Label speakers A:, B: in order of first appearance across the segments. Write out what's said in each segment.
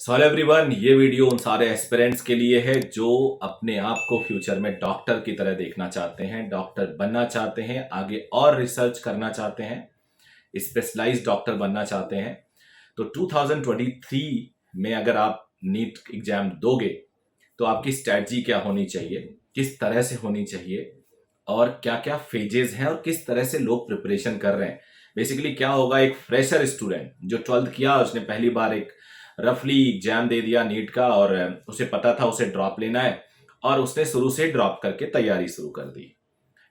A: So hello everyone, ये video उन सारे एस्पिरेंट्स के लिए है जो अपने आप को फ्यूचर में डॉक्टर की तरह देखना चाहते हैं, डॉक्टर बनना चाहते हैं, आगे और रिसर्च करना चाहते हैं, स्पेशलाइज्ड डॉक्टर बनना चाहते हैं। तो 2023 में अगर आप नीट एग्जाम दोगे तो आपकी स्ट्रैटेजी क्या होनी चाहिए, किस तरह से होनी चाहिए और क्या क्या फेजेस हैं और किस तरह से लोग प्रिपरेशन कर रहे हैं। बेसिकली क्या होगा, एक फ्रेशर स्टूडेंट जो 12th किया, उसने पहली बार एक रफली एग्जाम दे दिया नीट का और उसे पता था उसे ड्रॉप लेना है और उसने शुरू से ड्रॉप करके तैयारी शुरू कर दी।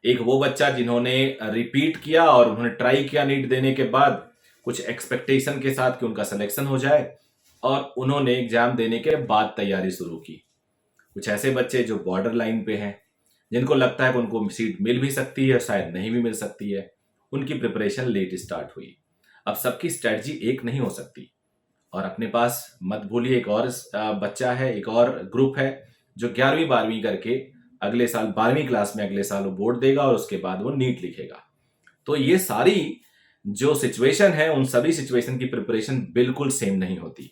A: एक वो बच्चा जिन्होंने रिपीट किया और उन्होंने ट्राई किया नीट देने के बाद कुछ एक्सपेक्टेशन के साथ कि उनका सिलेक्शन हो जाए और उन्होंने एग्जाम देने के बाद तैयारी शुरू की। कुछ ऐसे बच्चे जो बॉर्डर लाइन पे हैं, जिनको लगता है कि उनको सीट मिल भी सकती है, शायद नहीं भी मिल सकती है, उनकी प्रिपरेशन लेट स्टार्ट हुई। अब सबकी स्ट्रेटजी एक नहीं हो सकती। और अपने पास मत भूलिए एक और बच्चा है, एक और ग्रुप है जो 11वीं 12वीं करके अगले साल 12वीं क्लास में अगले साल वो बोर्ड देगा और उसके बाद वो नीट लिखेगा। तो ये सारी जो सिचुएशन है, उन सभी सिचुएशन की प्रिपरेशन बिल्कुल सेम नहीं होती।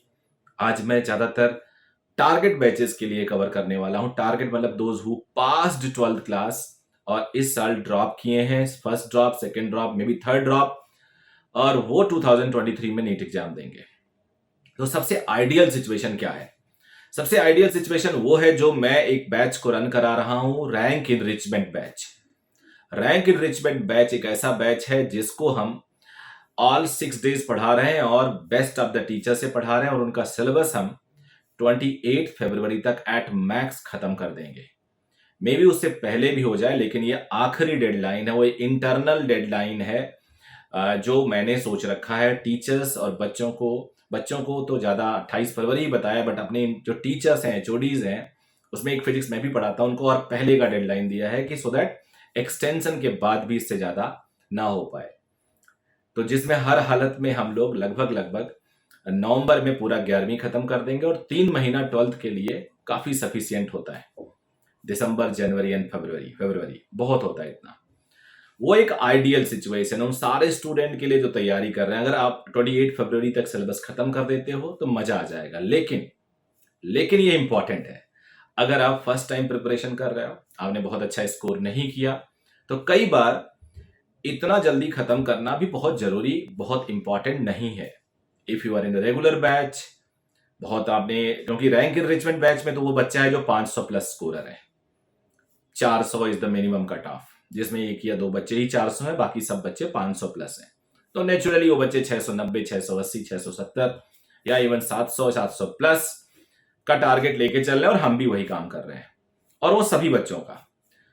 A: आज मैं ज्यादातर टारगेट बैचेस के लिए कवर करने वाला हूं। टारगेट मतलब those who passed 12th class और इस साल ड्रॉप किए हैं, first drop, second drop, may be third drop, और वो 2023 में नीट एग्जाम देंगे। तो सबसे आइडियल सिचुएशन क्या है? सबसे आइडियल सिचुएशन वो है जो मैं एक बैच को रन करा रहा हूं, rank enrichment batch. Rank enrichment batch एक ऐसा बैच है जिसको हम ऑल 6 डेज पढ़ा रहे हैं और बेस्ट ऑफ द टीचर से पढ़ा रहे हैं और उनका सिलेबस हम 28 फरवरी तक एट मैक्स खत्म कर देंगे। मे बी उससे पहले भी हो जाए, लेकिन ये आखिरी डेडलाइन है, वो इंटरनल डेडलाइन है जो मैंने सोच रखा है टीचर्स और बच्चों को तो ज़्यादा 28 फरवरी ही बताया, बट अपने जो टीचर्स हैं, एचओडीज हैं, उसमें एक फिजिक्स मैं भी पढ़ाता हूं, उनको और पहले का डेडलाइन दिया है कि सो दैट एक्सटेंशन के बाद भी इससे ज़्यादा ना हो पाए। तो जिसमें हर हालत में हम लोग लगभग नवंबर में पूरा 11वीं खत्म कर देंगे और 3 महीना 12th के लिए काफ़ी सफिशियंट होता है। दिसंबर, जनवरी एंड फरवरी बहुत होता है इतना। वो एक आइडियल सिचुएशन है उन सारे स्टूडेंट के लिए जो तैयारी कर रहे हैं। अगर आप 28 फरवरी तक सिलेबस खत्म कर देते हो तो मजा आ जाएगा। लेकिन ये इंपॉर्टेंट है, अगर आप फर्स्ट टाइम प्रिपरेशन कर रहे हो, आपने बहुत अच्छा स्कोर नहीं किया, तो कई बार इतना जल्दी खत्म करना भी बहुत जरूरी, बहुत इंपॉर्टेंट नहीं है। If you are in the regular batch, बहुत आपने, क्योंकि रैंक इनरिचमेंट बैच में तो वो बच्चा है जो 500 प्लस स्कोरर है। 400 is the minimum cut off, जिसमें एक या दो बच्चे ही 400 है, बाकी सब बच्चे 500 प्लस हैं। तो नेचुरली वो बच्चे 690, 680, 670 या इवन 700, 700 प्लस का टारगेट लेके चल रहे हैं और हम भी वही काम कर रहे हैं। और वो सभी बच्चों का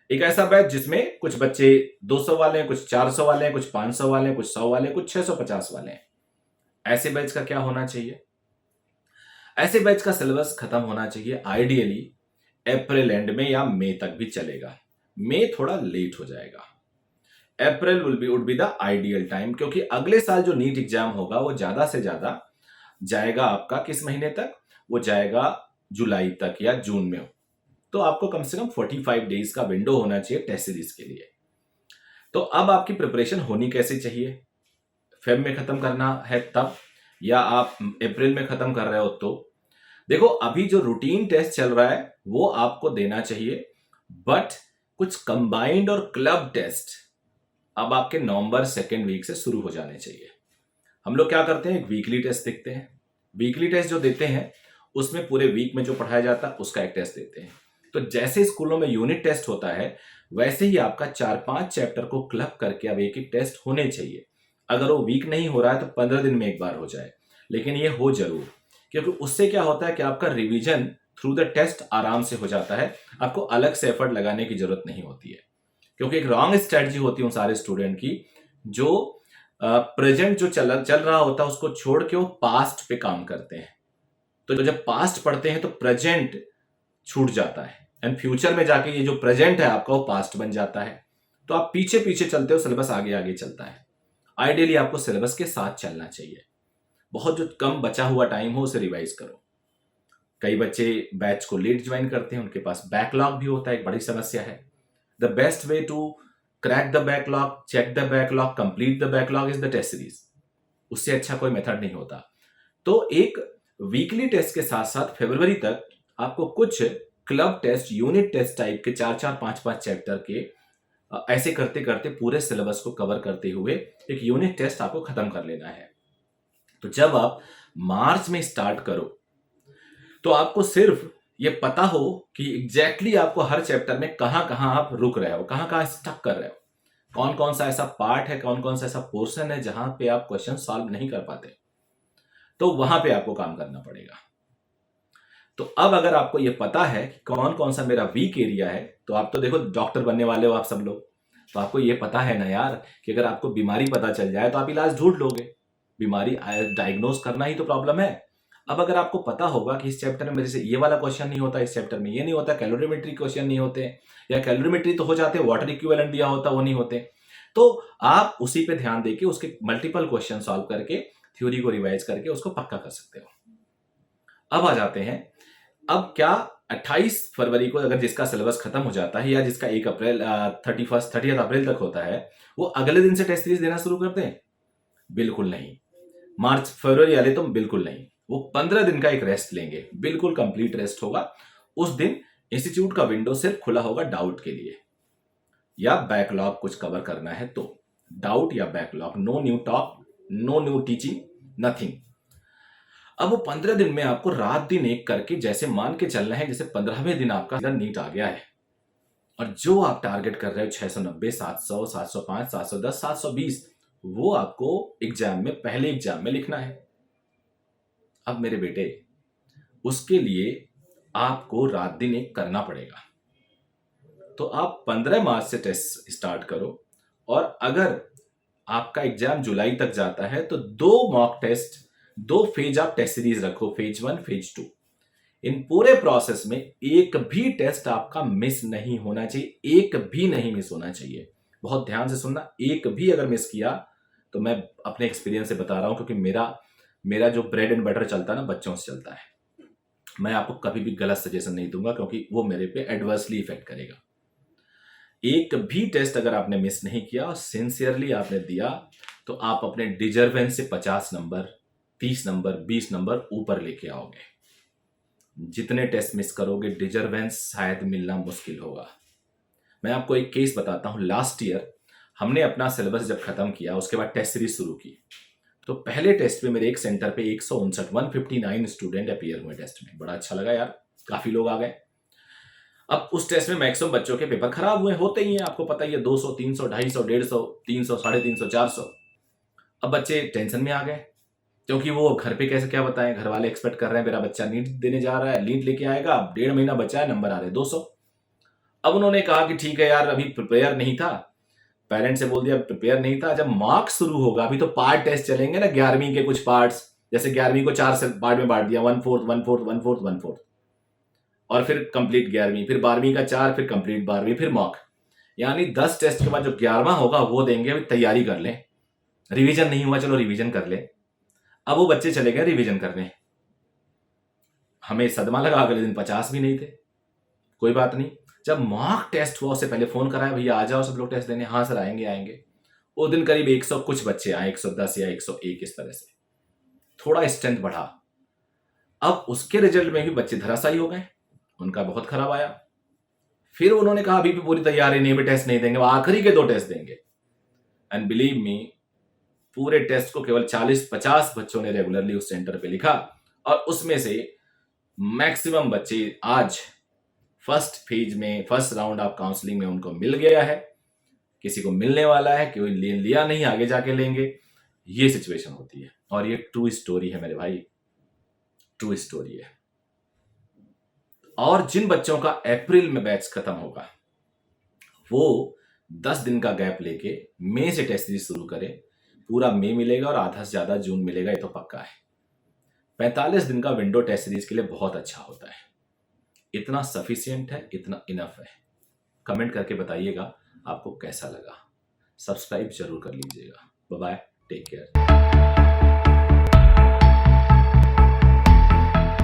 A: एक ऐसा बैच जिसमें कुछ बच्चे 200 वाले हैं, कुछ 400 वाले हैं, कुछ 500 वाले हैं, कुछ 100 वाले हैं, कुछ 650 वाले हैं। ऐसे बैच का क्या होना चाहिए? ऐसे बैच का सिलेबस खत्म होना चाहिए आइडियली अप्रैल एंड में या मई तक भी चलेगा। मई थोड़ा लेट हो जाएगा। April would be the ideal time, क्योंकि अगले साल जो नीट एग्जाम होगा वो ज्यादा से ज्यादा जाएगा आपका किस महीने तक? वो जाएगा जुलाई तक या जून में। तो आपको कम से कम 45 डेज का विंडो होना चाहिए टेस्ट सीरीज के लिए। तो अब आपकी प्रिपरेशन होनी कैसे चाहिए? फेब में खत्म करना है तब, या आप अप्रैल में खत्म कर रहे हो तो देखो, अभी जो रूटीन टेस्ट चल रहा है वो आपको देना चाहिए, बट कुछ कंबाइंड और क्लब टेस्ट अब आपके नवंबर सेकेंड वीक से शुरू हो जाने चाहिए। हम लोग क्या करते हैं, एक वीकली टेस्ट देखते हैं। वीकली टेस्ट जो देते हैं उसमें पूरे वीक में जो पढ़ाया जाता है उसका एक टेस्ट देते हैं। तो जैसे स्कूलों में यूनिट टेस्ट होता है, वैसे ही आपका 4-5 चैप्टर को क्लब करके अब एक टेस्ट होने चाहिए। अगर वो वीक नहीं हो रहा है तो 15 दिन में एक बार हो जाए, लेकिन ये हो जरूर, क्योंकि उससे क्या होता है कि आपका रिवीजन थ्रू द टेस्ट आराम से हो जाता है। आपको अलग से एफर्ट लगाने की जरूरत नहीं होती है, क्योंकि एक रॉन्ग स्ट्रेटजी होती है उन सारे स्टूडेंट की जो प्रेजेंट जो चल रहा होता है उसको छोड़ के वो पास्ट पे काम करते हैं। तो जब पास्ट पढ़ते हैं तो प्रेजेंट छूट जाता है एंड फ्यूचर में जाके ये जो प्रेजेंट है आपका वो पास्ट बन जाता है। तो आप पीछे पीछे चलते हो, सिलेबस आगे आगे चलता है। आइडियली आपको सिलेबस के साथ चलना चाहिए। बहुत जो कम बचा हुआ टाइम हो उसे रिवाइज करो। कई बच्चे बैच को लेट ज्वाइन करते हैं, उनके पास बैकलॉग भी होता है, एक बड़ी समस्या है। The best way to crack the backlog, check the backlog, complete the backlog is the test series. उससे अच्छा कोई मेथड नहीं होता। तो एक वीकली टेस्ट के साथ साथ फरवरी तक आपको कुछ club test, unit test type के 4-4, 5-5 चैप्टर के ऐसे करते करते पूरे सिलेबस को कवर करते हुए एक यूनिट टेस्ट आपको खत्म कर लेना है। तो जब आप मार्च में स्टार्ट करो तो आपको सिर्फ ये पता हो कि एग्जैक्टली आपको हर चैप्टर में कहां कहां आप रुक रहे हो, कहां कहां स्टक कर रहे हो, कौन कौन सा ऐसा पार्ट है, कौन कौन सा ऐसा पोर्शन है जहां पे आप क्वेश्चन सॉल्व नहीं कर पाते, तो वहां पे आपको काम करना पड़ेगा। तो अब अगर आपको ये पता है कि कौन कौन सा मेरा वीक एरिया है, तो आप तो देखो डॉक्टर बनने वाले हो आप सब लोग, तो आपको ये पता है ना यार कि अगर आपको बीमारी पता चल जाए तो आप इलाज ढूंढ लोगे। बीमारी डायग्नोज करना ही तो प्रॉब्लम है। अब अगर आपको पता होगा कि इस चैप्टर में मेरे से ये वाला क्वेश्चन नहीं होता, इस चैप्टर में ये नहीं होता, कैलोरीमेट्री क्वेश्चन नहीं होते, या कैलोरीमेट्री तो हो जाते, वाटर इक्विवेलेंट दिया होता वो नहीं होते, तो आप उसी पे ध्यान देके उसके मल्टीपल क्वेश्चन सॉल्व करके थ्योरी को रिवाइज करके उसको पक्का कर सकते हो। अब आ जाते हैं, अब क्या 28 फरवरी को अगर जिसका सिलेबस खत्म हो जाता है या जिसका 1 अप्रैल 30 अप्रैल तक होता है, वो अगले दिन से टेस्ट सीरीज देना शुरू कर दें? बिल्कुल नहीं। मार्च फरवरी वाले तो बिल्कुल नहीं। वो 15 दिन का एक रेस्ट लेंगे, बिल्कुल कंप्लीट रेस्ट होगा। उस दिन इंस्टीट्यूट का विंडो सिर्फ खुला होगा डाउट के लिए या बैकलॉग कुछ कवर करना है तो। डाउट या backlog, no new talk, no new teaching, nothing. अब वो 15 दिन में आपको रात दिन एक करके जैसे मान के चलना है जैसे 15वें दिन आपका नीट आ गया है, और जो आप टारगेट कर रहे हो 690, 700, 705, 710, 720, वो आपको एग्जाम में, पहले एग्जाम में लिखना है। अब मेरे बेटे, उसके लिए आपको रात दिन एक करना पड़ेगा। तो आप 15 मार्च से टेस्ट स्टार्ट करो, और अगर आपका एग्जाम जुलाई तक जाता है तो 2 मॉक टेस्ट, 2 फेज आप टेस्ट सीरीज रखो, फेज 1, फेज 2। इन पूरे प्रोसेस में एक भी टेस्ट आपका मिस नहीं होना चाहिए, एक भी नहीं मिस होना चाहिए। बहुत ध्यान से सुनना, एक भी अगर मिस किया तो मैं अपने एक्सपीरियंस से बता रहा हूं, क्योंकि मेरा जो ब्रेड एंड बटर चलता है ना, बच्चों से चलता है। मैं आपको कभी भी गलत सजेशन नहीं दूंगा क्योंकि वो मेरे पे एडवर्सली इफेक्ट करेगा। एक भी टेस्ट अगर आपने मिस नहीं किया और सिंसियरली आपने दिया, तो आप अपने डिजर्वेंस से 50 नंबर, 30 नंबर, 20 नंबर ऊपर लेके आओगे। जितने टेस्ट मिस करोगे डिजर्वेंस शायद मिलना मुश्किल होगा। मैं आपको एक केस बताता हूं। लास्ट ईयर हमने अपना सिलेबस जब खत्म किया, उसके बाद टेस्ट सीरीज शुरू की, तो पहले टेस्ट में मेरे एक सेंटर पे 159 स्टूडेंट अपीयर हुए टेस्ट में। बड़ा अच्छा लगा यार, काफी लोग आ गए। अब उस टेस्ट में मैक्सिमम बच्चों के पेपर खराब हुए, होते ही हैं, आपको पता ही है, 200, 300, 250, 150, 300, 350, 400। अब बच्चे टेंशन में आ गए, क्योंकि वो घर पे कैसे क्या बताएं, घर वाले एक्सपेक्ट कर रहे हैं मेरा बच्चा नीट देने जा रहा है, नीट लेके आएगा, 1.5 महीना बचा है, नंबर आ रहे 200। अब उन्होंने कहा कि ठीक है यार, अभी प्रिपेयर नहीं था, पेरेंट्स से बोल दिया प्रिपेयर नहीं था, जब मार्क्स शुरू होगा, अभी तो पार्ट टेस्ट चलेंगे ना, 11वीं के कुछ पार्ट्स, जैसे 11वीं को 4 पार्ट में बांट दिया, 1/4, 1/4, 1/4, 1/4, और फिर कंप्लीट 11वीं, फिर 12वीं का 4, फिर कंप्लीट 12वीं, फिर मॉक। यानी 10 टेस्ट के बाद जो 11वां होगा वो देंगे। अभी तैयारी कर लें, रिवीजन नहीं हुआ चलो रिवीजन कर ले। अब वो बच्चे चले गए रिवीजन करने, हमें सदमा लगा, अगले दिन 50 भी नहीं थे। कोई बात नहीं, जब मॉक टेस्ट हुआ उससे पहले फोन कराया, भैया आ जाओ सब लोग टेस्ट देने। हाँ सर आएंगे आएंगे। वो दिन करीब 100 कुछ बच्चे आए, 110 या 101, इस तरह से थोड़ा स्ट्रेंथ बढ़ा। अब उसके रिजल्ट में भी बच्चे धराशायी हो गए, उनका बहुत खराब आया। फिर उन्होंने कहा अभी भी पूरी तैयारी नहीं, भी टेस्ट नहीं देंगे, वो आखिरी के 2 टेस्ट देंगे। एंड बिलीव मी, पूरे टेस्ट को केवल 40-50 बच्चों ने रेगुलरली उस सेंटर पे लिखा, और उसमें से मैक्सिमम बच्चे आज फर्स्ट फेज में, फर्स्ट राउंड ऑफ काउंसलिंग में उनको मिल गया है, किसी को मिलने वाला है, कोई लिया नहीं, आगे जाके लेंगे। ये सिचुएशन होती है, और ये ट्रू स्टोरी है मेरे भाई, ट्रू स्टोरी है। और जिन बच्चों का अप्रैल में बैच खत्म होगा, वो 10 दिन का गैप लेके मई से टेस्ट सीरीज शुरू करें। पूरा मई मिलेगा और आधा से ज्यादा जून मिलेगा, ये तो पक्का है। 45 दिन का विंडो टेस्ट सीरीज के लिए बहुत अच्छा होता है। इतना सफिशिएंट है, इतना इनफ है। कमेंट करके बताइएगा आपको कैसा लगा। सब्सक्राइब जरूर कर लीजिएगा। Bye bye, take care.